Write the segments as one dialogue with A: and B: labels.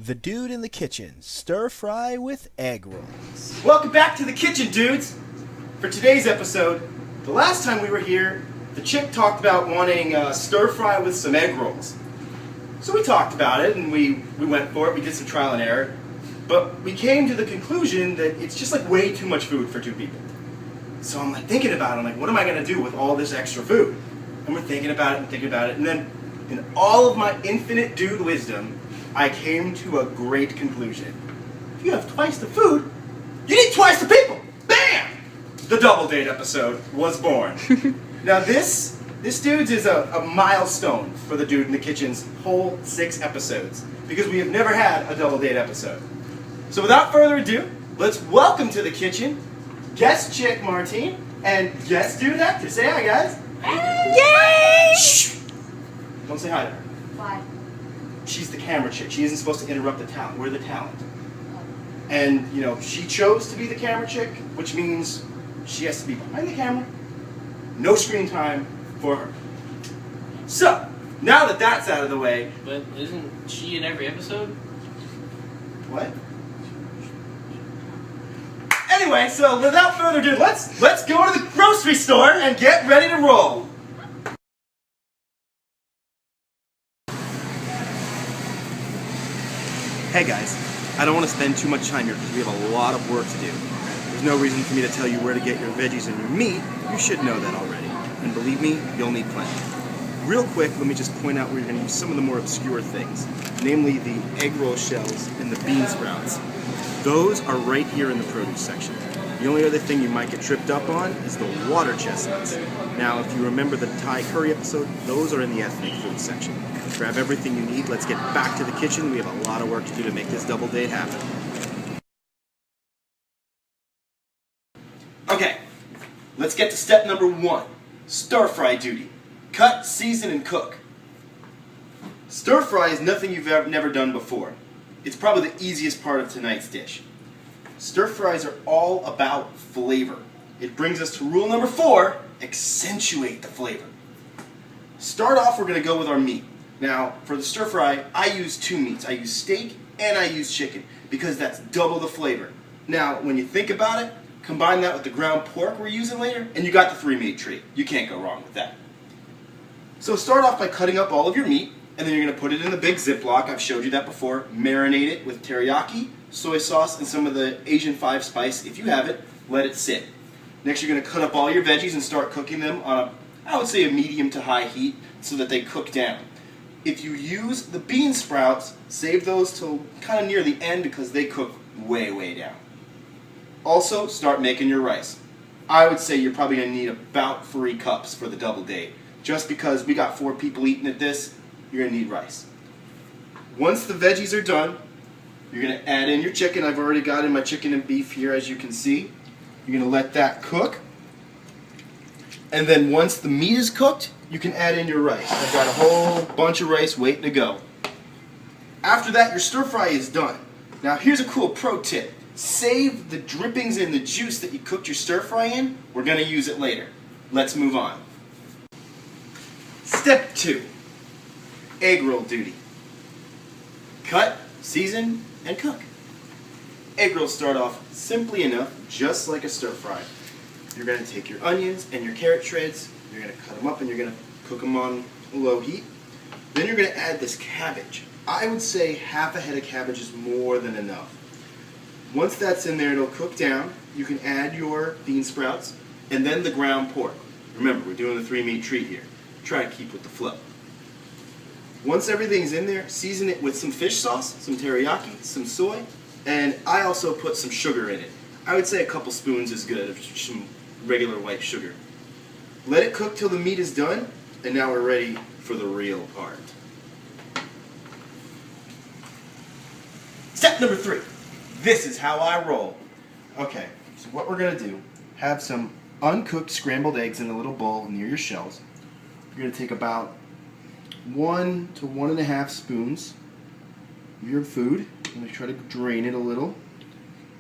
A: The Dude in the Kitchen, stir fry with egg rolls.
B: Welcome back to the kitchen, dudes! For today's episode, the last time we were here, the chick talked about wanting stir fry with some egg rolls. So we talked about it and we went for it, we did some trial and error, but we came to the conclusion that it's just like way too much food for two people. So I'm like thinking about it, I'm like, what am I going to do with all this extra food? And we're thinking about it, and then in all of my infinite dude wisdom, I came to a great conclusion. If you have twice the food, you need twice the people! Bam! The double date episode was born. Now this dude's is a milestone for the Dude in the Kitchen's whole 6 episodes, because we have never had a double date episode. So without further ado, let's welcome to the kitchen guest chick Martine and guest dude Hector. Say hi, guys.
C: Yay!
B: Shh. Don't say hi to her.
C: Why?
B: She's the camera chick. She isn't supposed to interrupt the talent. We're the talent. And, you know, she chose to be the camera chick, which means she has to be behind the camera. No screen time for her. So, now that that's out of the way...
D: But isn't she in every episode?
B: What? Anyway, so without further ado, let's go to the grocery store and get ready to roll. Hey guys, I don't want to spend too much time here because we have a lot of work to do. There's no reason for me to tell you where to get your veggies and your meat. You should know that already. And believe me, you'll need plenty. Real quick, let me just point out where you're going to use some of the more obscure things, namely the egg roll shells and the bean sprouts. Those are right here in the produce section. The only other thing you might get tripped up on is the water chestnuts. Now, if you remember the Thai curry episode, those are in the ethnic food section. Grab everything you need. Let's get back to the kitchen. We have a lot of work to do to make this double date happen. Okay, let's get to step number 1. Stir fry duty. Cut, season, and cook. Stir fry is nothing you've never done before. It's probably the easiest part of tonight's dish. Stir fries are all about flavor. It brings us to rule number 4, accentuate the flavor. Start off, we're going to go with our meat. Now, for the stir fry, I use 2 meats. I use steak and I use chicken because that's double the flavor. Now, when you think about it, combine that with the ground pork we're using later, and you got the 3-meat treat. You can't go wrong with that. So start off by cutting up all of your meat, and then you're going to put it in the big Ziploc. I've showed you that before. Marinate it with teriyaki, soy sauce, and some of the Asian 5 spice. If you have it, let it sit. Next, you're going to cut up all your veggies and start cooking them on I would say a medium to high heat so that they cook down. If you use the bean sprouts, save those till kind of near the end because they cook way, way down. Also, start making your rice. I would say you're probably going to need about 3 cups for the double date. Just because we got 4 people eating at this, you're going to need rice. Once the veggies are done, you're going to add in your chicken. I've already got in my chicken and beef here, as you can see. You're going to let that cook. And then once the meat is cooked, you can add in your rice. I've got a whole bunch of rice waiting to go. After that, your stir fry is done. Now here's a cool pro tip. Save the drippings and the juice that you cooked your stir fry in. We're going to use it later. Let's move on. Step 2. Egg roll duty. Cut, season, and cook. Egg rolls start off simply enough, just like a stir fry. You're going to take your onions and your carrot shreds, you're going to cut them up and you're going to cook them on low heat. Then you're going to add this cabbage. I would say half a head of cabbage is more than enough. Once that's in there, it'll cook down. You can add your bean sprouts and then the ground pork. Remember, we're doing the 3-meat treat here. Try to keep with the flow. Once everything's in there, season it with some fish sauce, some teriyaki, some soy, and I also put some sugar in it. I would say a couple spoons is good of some regular white sugar. Let it cook till the meat is done, and now we're ready for the real part. Step number 3. This is how I roll. Okay, so what we're going to do, have some uncooked scrambled eggs in a little bowl near your shells. You're going to take about 1 to 1.5 spoons of your food. I'm going to try to drain it a little.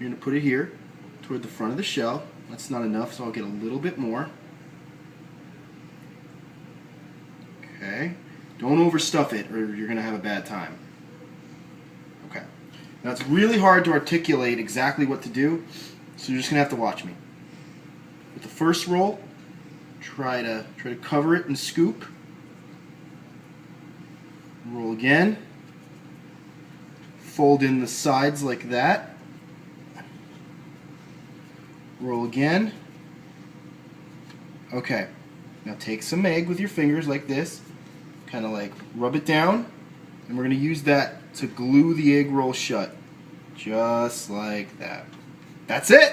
B: You're going to put it here toward the front of the shell. That's not enough, so I'll get a little bit more. Okay. Don't overstuff it or you're going to have a bad time. Okay. Now it's really hard to articulate exactly what to do, so you're just gonna have to watch me. With the first roll, try to cover it and scoop. Roll again. Fold in the sides like that. Roll again. Okay. Now take some egg with your fingers like this. Kind of like rub it down. And we're going to use that to glue the egg roll shut. Just like that. That's it!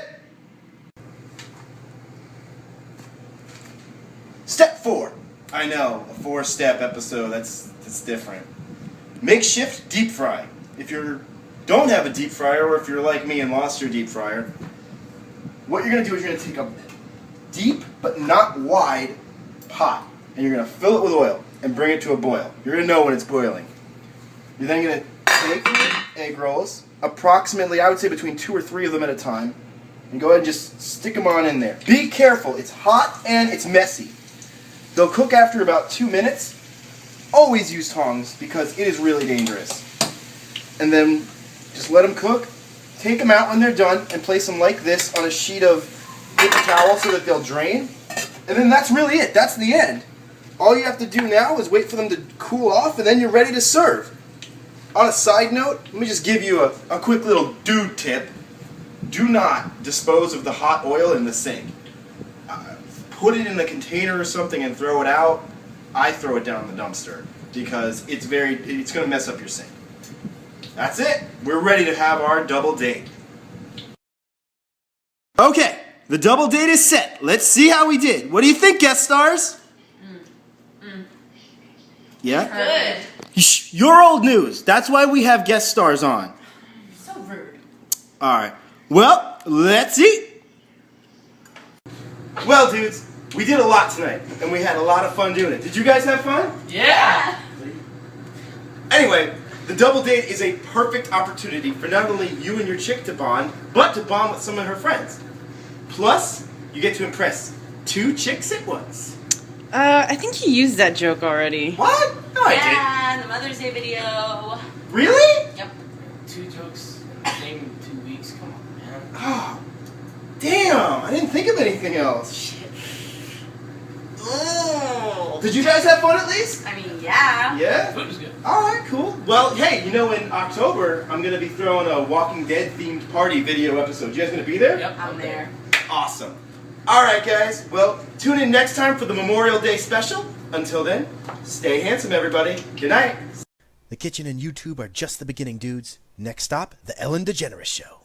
B: Step 4. I know, a 4-step episode, that's different. Makeshift deep fry. If you don't have a deep fryer, or if you're like me and lost your deep fryer, what you're going to do is you're going to take a deep but not wide pot, and you're going to fill it with oil and bring it to a boil. You're going to know when it's boiling. You're then going to take your egg rolls, approximately, I would say between 2 or 3 of them at a time, and go ahead and just stick them on in there. Be careful, it's hot and it's messy. They'll cook after about 2 minutes. Always use tongs because it is really dangerous. And then just let them cook. Take them out when they're done and place them like this on a sheet of paper towel so that they'll drain. And then that's really it. That's the end. All you have to do now is wait for them to cool off and then you're ready to serve. On a side note, let me just give you a quick little dude tip. Do not dispose of the hot oil in the sink. Put it in a container or something and throw it out. I throw it down in the dumpster because it's going to mess up your sink. That's it. We're ready to have our double date. Okay, the double date is set. Let's see how we did. What do you think, guest stars? Yeah?
C: Good.
B: Shh, you're old news. That's why we have guest stars on.
C: So rude.
B: Alright. Well, let's eat. Well, dudes, we did a lot tonight, and we had a lot of fun doing it. Did you guys have fun?
D: Yeah!
B: Anyway, the double date is a perfect opportunity for not only you and your chick to bond, but to bond with some of her friends. Plus, you get to impress 2 chicks at once.
E: I think you used that joke already.
B: What? No, I
C: Yeah, the Mother's Day video.
B: didn't. Really?
C: Yep.
D: 2 jokes, same in 2 weeks. Come on, man.
B: Oh, damn, I didn't think of anything else. Shit. Oh. Did you guys have fun at least?
C: I mean, yeah.
B: Yeah?
D: Food was good.
B: Alright, cool. Well, hey, you know, in October, I'm going to be throwing a Walking Dead themed party video episode. You guys going to be there?
D: Yep.
C: I'm there.
B: Awesome. Alright, guys. Well, tune in next time for the Memorial Day special. Until then, stay handsome, everybody. Good night.
A: The kitchen and YouTube are just the beginning, dudes. Next stop, the Ellen DeGeneres Show.